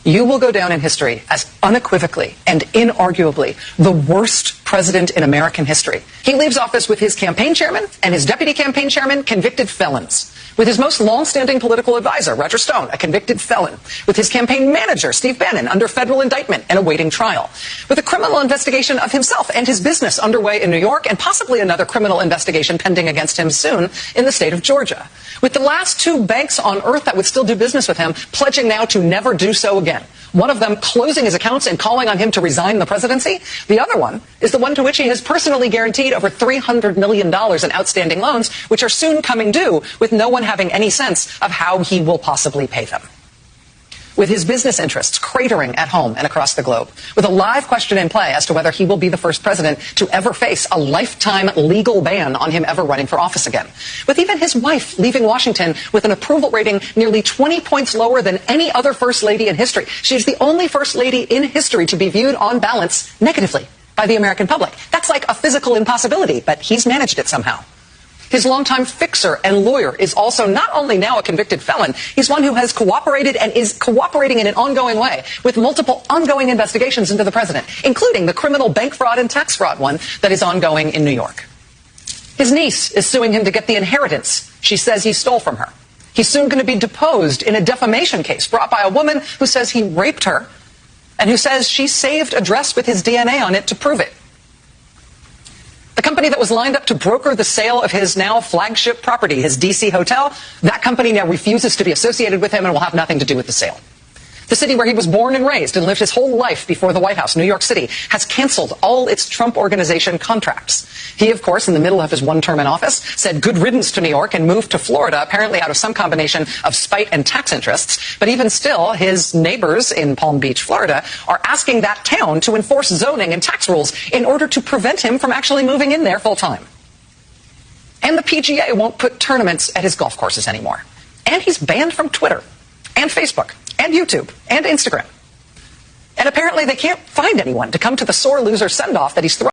you will go down in history as unequivocally and inarguably the worst president in American history. He leaves office with his campaign chairman and his deputy campaign chairman convicted felons. With his most long-standing political advisor, Roger Stone, a convicted felon. With his campaign manager, Steve Bannon, under federal indictment and awaiting trial. With a criminal investigation of himself and his business underway in New York, and possibly another criminal investigation pending against him soon in the state of Georgia. With the last two banks on earth that would still do business with him pledging now to never do so again. One of them closing his accounts and calling on him to resign the presidency. The other one is the one to which he has personally guaranteed over $300 million in outstanding loans, which are soon coming due, with no one having any sense of how he will possibly pay them. With his business interests cratering at home and across the globe, with a live question in play as to whether he will be the first president to ever face a lifetime legal ban on him ever running for office again. With even his wife leaving Washington with an approval rating nearly 20 points lower than any other first lady in history. She is the only first lady in history to be viewed on balance negatively by the American public. That's like a physical impossibility, but he's managed it somehow. His longtime fixer and lawyer is also not only now a convicted felon, he's one who has cooperated and is cooperating in an ongoing way with multiple ongoing investigations into the president, including the criminal bank fraud and tax fraud one that is ongoing in New York. His niece is suing him to get the inheritance she says he stole from her. He's soon going to be deposed in a defamation case brought by a woman who says he raped her and who says she saved a dress with his DNA on it to prove it. The company that was lined up to broker the sale of his now flagship property, his D.C. hotel, that company now refuses to be associated with him and will have nothing to do with the sale. The city where he was born and raised and lived his whole life before the White House, New York City, has canceled all its Trump Organization contracts. He, of course, in the middle of his one term in office, said good riddance to New York and moved to Florida, apparently out of some combination of spite and tax interests. But even still, his neighbors in Palm Beach, Florida, are asking that town to enforce zoning and tax rules in order to prevent him from actually moving in there full time. And the PGA won't put tournaments at his golf courses anymore. And he's banned from Twitter and Facebook and YouTube and Instagram. And apparently they can't find anyone to come to the sore loser send-off that he's throwing